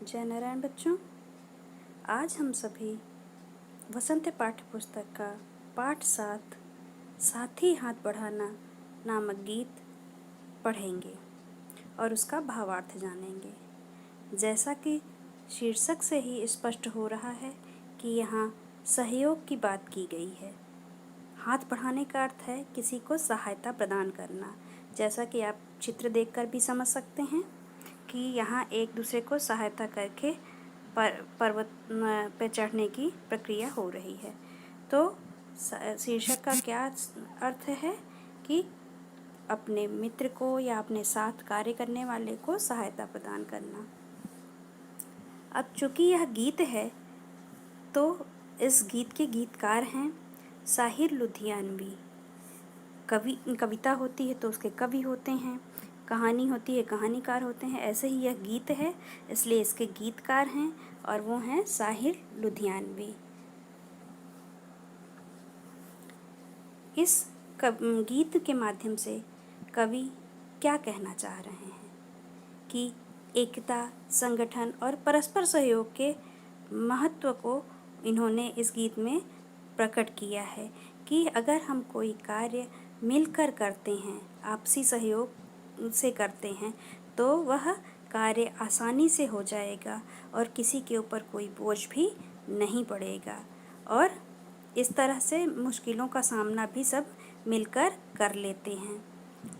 जय नारायण बच्चों, आज हम सभी वसंत पाठ्य पुस्तक का पाठ 7 साथ ही हाथ बढ़ाना नामक गीत पढ़ेंगे और उसका भावार्थ जानेंगे। जैसा कि शीर्षक से ही स्पष्ट हो रहा है कि यहाँ सहयोग की बात की गई है। हाथ बढ़ाने का अर्थ है किसी को सहायता प्रदान करना। जैसा कि आप चित्र देखकर भी समझ सकते हैं कि यहाँ एक दूसरे को सहायता करके पर्वत पे चढ़ने की प्रक्रिया हो रही है। तो शीर्षक का क्या अर्थ है कि अपने मित्र को या अपने साथ कार्य करने वाले को सहायता प्रदान करना। अब चूंकि यह गीत है तो इस गीत के गीतकार हैं साहिर लुधियानवी। कविता होती है तो उसके कवि होते हैं, कहानी होती है कहानीकार होते हैं। ऐसे ही यह गीत है इसलिए इसके गीतकार हैं और वो हैं साहिर लुधियानवी। इस गीत के माध्यम से कवि क्या कहना चाह रहे हैं कि एकता, संगठन और परस्पर सहयोग के महत्व को इन्होंने इस गीत में प्रकट किया है कि अगर हम कोई कार्य मिलकर करते हैं, आपसी सहयोग से करते हैं, तो वह कार्य आसानी से हो जाएगा और किसी के ऊपर कोई बोझ भी नहीं पड़ेगा और इस तरह से मुश्किलों का सामना भी सब मिलकर कर लेते हैं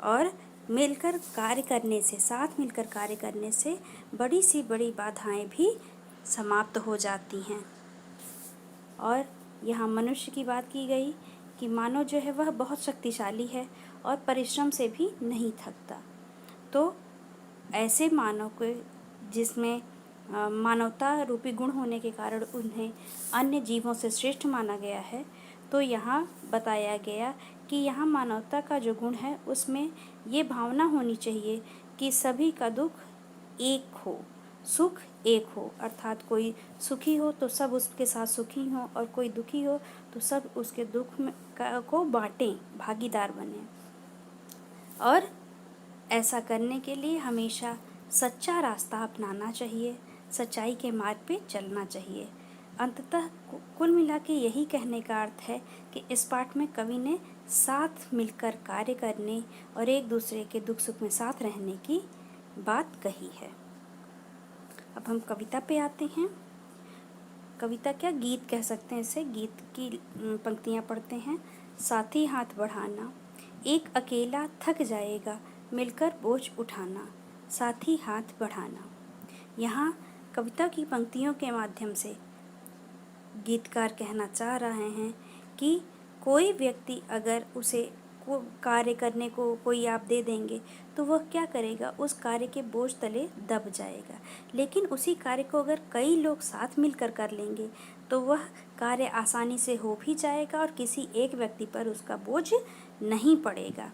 और मिलकर कार्य करने से, साथ मिलकर कार्य करने से बड़ी सी बड़ी बाधाएं भी समाप्त हो जाती हैं। और यहाँ मनुष्य की बात की गई कि मानव जो है वह बहुत शक्तिशाली है और परिश्रम से भी नहीं थकता। तो ऐसे मानव को जिसमें मानवता रूपी गुण होने के कारण उन्हें अन्य जीवों से श्रेष्ठ माना गया है, तो यहाँ बताया गया कि यहाँ मानवता का जो गुण है उसमें ये भावना होनी चाहिए कि सभी का दुख एक हो, सुख एक हो। अर्थात कोई सुखी हो तो सब उसके साथ सुखी हों और कोई दुखी हो तो सब उसके दुख में को बांटें, भागीदार बने। और ऐसा करने के लिए हमेशा सच्चा रास्ता अपनाना चाहिए, सच्चाई के मार्ग पे चलना चाहिए। अंततः कुल मिला के यही कहने का अर्थ है कि इस पाठ में कवि ने साथ मिलकर कार्य करने और एक दूसरे के दुख सुख में साथ रहने की बात कही है। अब हम कविता पे आते हैं। कविता क्या, गीत कह सकते हैं इसे। गीत की पंक्तियाँ पढ़ते हैं। साथी हाथ बढ़ाना, एक अकेला थक जाएगा, मिलकर बोझ उठाना, साथी हाथ बढ़ाना। यहाँ कविता की पंक्तियों के माध्यम से गीतकार कहना चाह रहे हैं कि कोई व्यक्ति अगर उसे कार्य करने को कोई आप दे देंगे तो वह क्या करेगा, उस कार्य के बोझ तले दब जाएगा। लेकिन उसी कार्य को अगर कई लोग साथ मिलकर कर लेंगे तो वह कार्य आसानी से हो भी जाएगा और किसी एक व्यक्ति पर उसका बोझ नहीं पड़ेगा।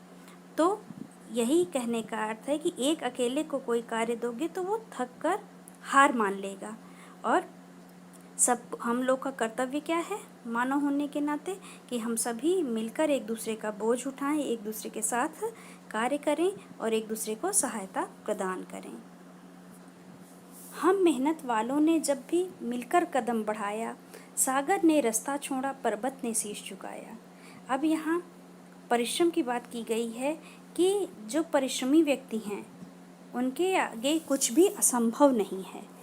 तो यही कहने का अर्थ है कि एक अकेले को कोई कार्य दोगे तो वो थक कर हार मान लेगा। और सब हम लोग का कर्तव्य क्या है मानव होने के नाते कि हम सभी मिलकर एक दूसरे का बोझ उठाएं, एक दूसरे के साथ कार्य करें और एक दूसरे को सहायता प्रदान करें। हम मेहनत वालों ने जब भी मिलकर कदम बढ़ाया, सागर ने रास्ता छोड़ा, पर्वत ने शीश झुकाया। अब यहाँ परिश्रम की बात की गई है कि जो परिश्रमी व्यक्ति हैं उनके आगे कुछ भी असंभव नहीं है।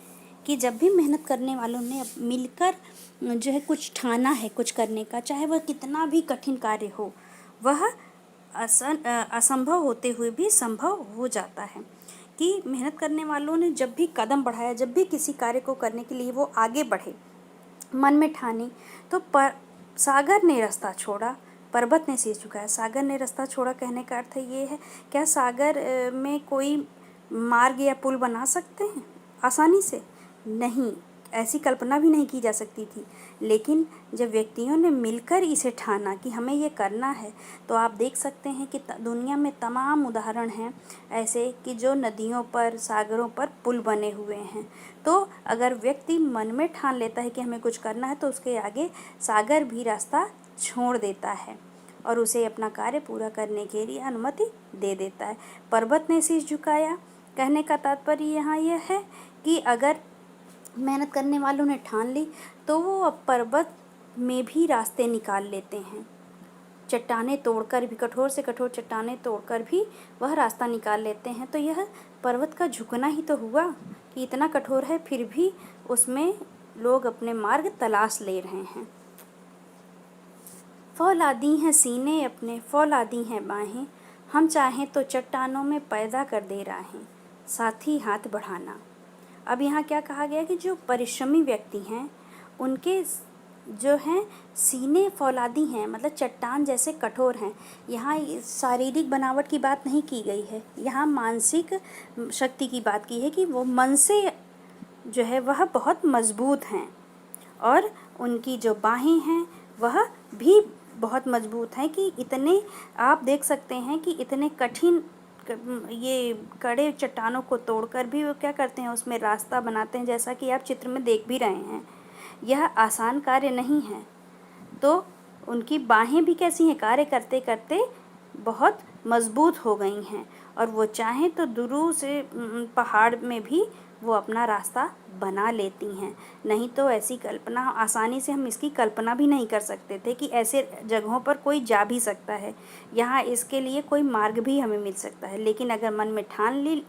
कि जब भी मेहनत करने वालों ने मिलकर जो है कुछ ठाना है कुछ करने का, चाहे वह कितना भी कठिन कार्य हो, वह असंभव होते हुए भी संभव हो जाता है। कि मेहनत करने वालों ने जब भी कदम बढ़ाया, जब भी किसी कार्य को करने के लिए वो आगे बढ़े, मन में ठानी, तो सागर ने रास्ता छोड़ा, पर्वत ने शीश झुकाया। सागर ने रास्ता छोड़ा कहने का अर्थ ये है, क्या सागर में कोई मार्ग या पुल बना सकते हैं आसानी से? नहीं, ऐसी कल्पना भी नहीं की जा सकती थी। लेकिन जब व्यक्तियों ने मिलकर इसे ठाना कि हमें ये करना है, तो आप देख सकते हैं कि दुनिया में तमाम उदाहरण हैं ऐसे कि जो नदियों पर, सागरों पर पुल बने हुए हैं। तो अगर व्यक्ति मन में ठान लेता है कि हमें कुछ करना है तो उसके आगे सागर भी रास्ता छोड़ देता है और उसे अपना कार्य पूरा करने के लिए अनुमति दे देता है। पर्वत ने शीश झुकाया कहने का तात्पर्य यहाँ यह है कि अगर मेहनत करने वालों ने ठान ली तो वो अब पर्वत में भी रास्ते निकाल लेते हैं। चट्टानें तोड़कर भी, कठोर से कठोर चट्टानें तोड़कर भी वह रास्ता निकाल लेते हैं। तो यह पर्वत का झुकना ही तो हुआ कि इतना कठोर है फिर भी उसमें लोग अपने मार्ग तलाश ले रहे हैं। फौलादी हैं सीने अपने, फौलादी हैं बाहें, हम चाहें तो चट्टानों में पैदा कर दे राहें, साथ ही हाथ बढ़ाना। अब यहाँ क्या कहा गया कि जो परिश्रमी व्यक्ति हैं उनके जो हैं सीने फौलादी हैं, मतलब चट्टान जैसे कठोर हैं। यहाँ शारीरिक बनावट की बात नहीं की गई है, यहाँ मानसिक शक्ति की बात की है कि वो मन से जो है वह बहुत मजबूत हैं और उनकी जो बाहें हैं वह भी बहुत मजबूत हैं कि इतने आप देख सकते हैं कि इतने कठिन ये कड़े चट्टानों को तोड़कर भी वो क्या करते हैं, उसमें रास्ता बनाते हैं, जैसा कि आप चित्र में देख भी रहे हैं। यह आसान कार्य नहीं है। तो उनकी बाहें भी कैसी हैं, कार्य करते करते बहुत मजबूत हो गई हैं और वो चाहें तो दूर से पहाड़ में भी वो अपना रास्ता बना लेती हैं। नहीं तो ऐसी कल्पना आसानी से हम इसकी कल्पना भी नहीं कर सकते थे कि ऐसे जगहों पर कोई जा भी सकता है। यहाँ इसके लिए कोई मार्ग भी हमें मिल सकता है। लेकिन अगर मन में ठान ली,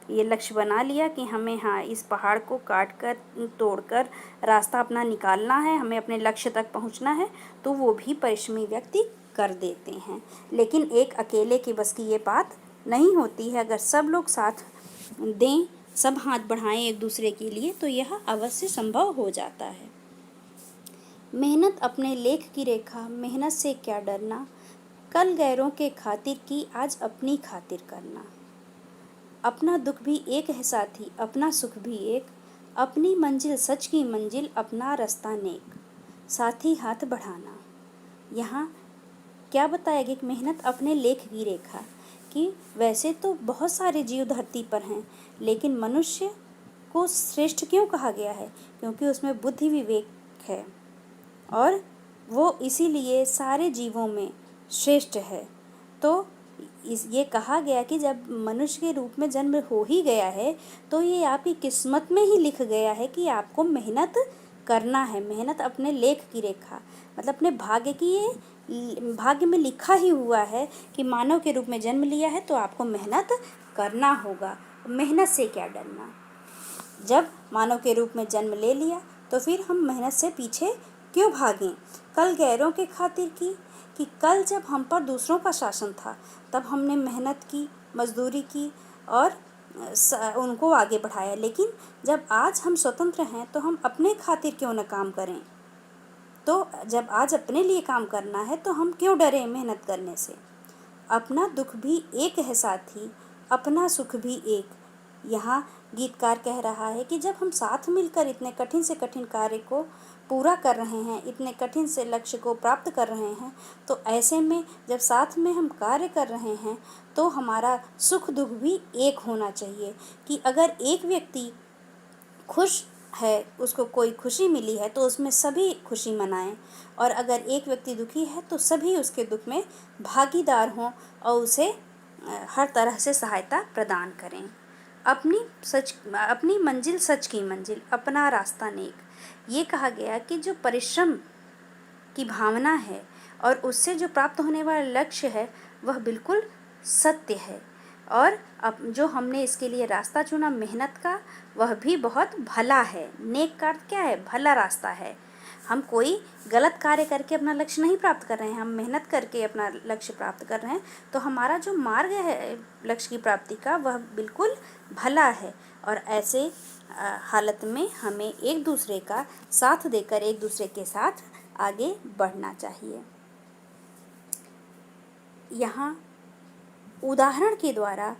ये लक्ष्य बना लिया कि हमें हाँ इस पहाड़ को काट कर तोड़कर रास्ता अपना निकालना है, हमें अपने लक्ष्य तक पहुँचना है, तो वो भी परिश्रमी व्यक्ति कर देते हैं। लेकिन एक अकेले के बस की ये बात नहीं होती है। अगर सब लोग साथ दें, सब हाथ बढ़ाएं एक दूसरे के लिए, तो यह अवश्य संभव हो जाता है। मेहनत अपने लेख की रेखा, मेहनत से क्या डरना, कल गैरों के खातिर की आज अपनी खातिर करना। अपना दुख भी एक है साथी, अपना सुख भी एक, अपनी मंजिल सच की मंजिल, अपना रास्ता नेक, साथी हाथ बढ़ाना। यहाँ क्या बताया गया कि मेहनत अपने लेख की रेखा, कि वैसे तो बहुत सारे जीव धरती पर हैं, लेकिन मनुष्य को श्रेष्ठ क्यों कहा गया है, क्योंकि उसमें बुद्धि विवेक है और वो इसीलिए सारे जीवों में श्रेष्ठ है। तो ये कहा गया कि जब मनुष्य के रूप में जन्म हो ही गया है तो ये आपकी किस्मत में ही लिख गया है कि आपको मेहनत करना है। मेहनत अपने लेख की रेखा, मतलब अपने भाग्य की, ये भाग्य में लिखा ही हुआ है कि मानव के रूप में जन्म लिया है तो आपको मेहनत करना होगा। मेहनत से क्या डरना, जब मानव के रूप में जन्म ले लिया तो फिर हम मेहनत से पीछे क्यों भागें। कल गैरों के खातिर की, कि कल जब हम पर दूसरों का शासन था तब हमने मेहनत की, मजदूरी की और उनको आगे बढ़ाया, लेकिन जब आज हम स्वतंत्र हैं तो हम अपने खातिर क्यों न काम करें। तो जब आज अपने लिए काम करना है तो हम क्यों डरें मेहनत करने से। अपना दुख भी एक है साथी, अपना सुख भी एक। यहाँ गीतकार कह रहा है कि जब हम साथ मिलकर इतने कठिन से कठिन कार्य को पूरा कर रहे हैं, इतने कठिन से लक्ष्य को प्राप्त कर रहे हैं, तो ऐसे में जब साथ में हम कार्य कर रहे हैं तो हमारा सुख दुख भी एक होना चाहिए। कि अगर एक व्यक्ति खुश है, उसको कोई खुशी मिली है तो उसमें सभी खुशी मनाएं, और अगर एक व्यक्ति दुखी है तो सभी उसके दुख में भागीदार हों और उसे हर तरह से सहायता प्रदान करें। अपनी मंजिल सच की मंजिल, अपना रास्ता नेक। ये कहा गया कि जो परिश्रम की भावना है और उससे जो प्राप्त होने वाला लक्ष्य है वह बिल्कुल सत्य है, और अब जो हमने इसके लिए रास्ता चुना मेहनत का, वह भी बहुत भला है। नेक का अर्थ क्या है, भला रास्ता है। हम कोई गलत कार्य करके अपना लक्ष्य नहीं प्राप्त कर रहे हैं, हम मेहनत करके अपना लक्ष्य प्राप्त कर रहे हैं। तो हमारा जो मार्ग है लक्ष्य की प्राप्ति का वह बिल्कुल भला है, और ऐसे हालत में हमें एक दूसरे का साथ देकर एक दूसरे के साथ आगे बढ़ना चाहिए। यहाँ उदाहरण के द्वारा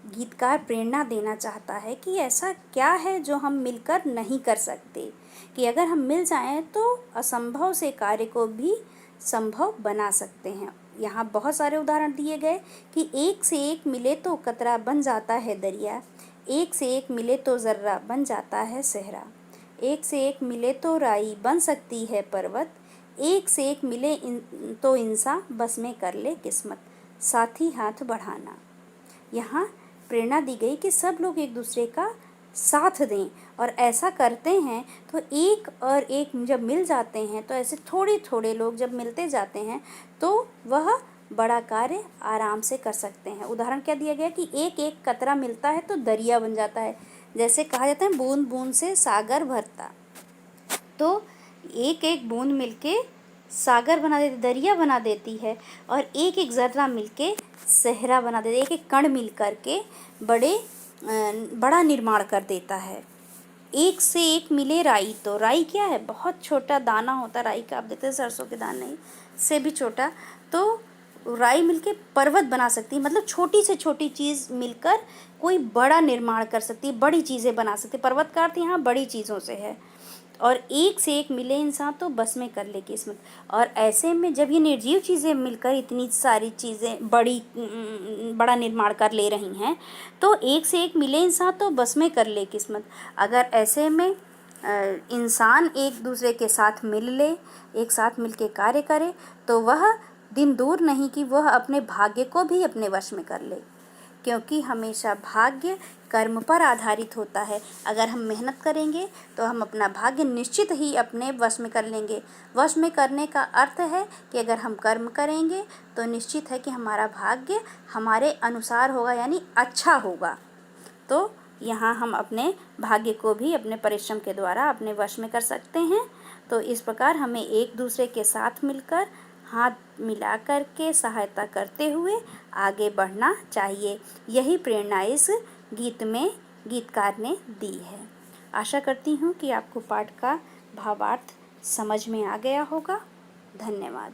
गीतकार प्रेरणा देना चाहता है कि ऐसा क्या है जो हम मिलकर नहीं कर सकते, कि अगर हम मिल जाएं तो असंभव से कार्य को भी संभव बना सकते हैं। यहाँ बहुत सारे उदाहरण दिए गए कि एक से एक मिले तो कतरा बन जाता है दरिया, एक से एक मिले तो ज़र्रा बन जाता है सहरा, एक से एक मिले तो राई बन सकती है पर्वत, एक से एक मिले तो इंसान बस में कर ले किस्मत, साथी हाथ बढ़ाना। यहाँ प्रेरणा दी गई कि सब लोग एक दूसरे का साथ दें और ऐसा करते हैं तो एक और एक जब मिल जाते हैं तो ऐसे थोड़े थोड़े लोग जब मिलते जाते हैं तो वह बड़ा कार्य आराम से कर सकते हैं। उदाहरण क्या दिया गया कि एक एक कतरा मिलता है तो दरिया बन जाता है। जैसे कहा जाता है बूंद बूंद से सागर भरता, तो एक एक बूंद मिलके सागर बना देती, दरिया बना देती है, और एक एक ज़र्रा मिलके सहरा बना देती है। एक एक कण मिल कर के बड़ा निर्माण कर देता है। एक से एक मिले राई, तो राई क्या है, बहुत छोटा दाना होता है राई का, आप देखते हैं सरसों के दाने से भी छोटा। तो राई मिलके पर्वत बना सकती है, मतलब छोटी से छोटी चीज़ मिलकर कोई बड़ा निर्माण कर सकती है, बड़ी चीज़ें बना सकती है। पर्वत का अर्थ यहाँ बड़ी चीज़ों से है। और एक से एक मिले इंसान तो बस में कर ले किस्मत। और ऐसे में जब ये निर्जीव चीज़ें मिलकर इतनी सारी चीज़ें बड़ा निर्माण कर ले रही हैं, तो एक से एक मिले इंसान तो बस में कर ले किस्मत। अगर ऐसे में इंसान एक दूसरे के साथ मिल ले, एक साथ मिल के कार्य करे, तो वह दिन दूर नहीं कि वह अपने भाग्य को भी अपने वश में कर ले, क्योंकि हमेशा भाग्य कर्म पर आधारित होता है। अगर हम मेहनत करेंगे तो हम अपना भाग्य निश्चित ही अपने वश में कर लेंगे। वश में करने का अर्थ है कि अगर हम कर्म करेंगे तो निश्चित है कि हमारा भाग्य हमारे अनुसार होगा, यानी अच्छा होगा। तो यहाँ हम अपने भाग्य को भी अपने परिश्रम के द्वारा अपने वश में कर सकते हैं। तो इस प्रकार हमें एक दूसरे के साथ मिलकर हाथ मिला कर के सहायता करते हुए आगे बढ़ना चाहिए। यही प्रेरणा इस गीत में गीतकार ने दी है। आशा करती हूँ कि आपको पाठ का भावार्थ समझ में आ गया होगा। धन्यवाद।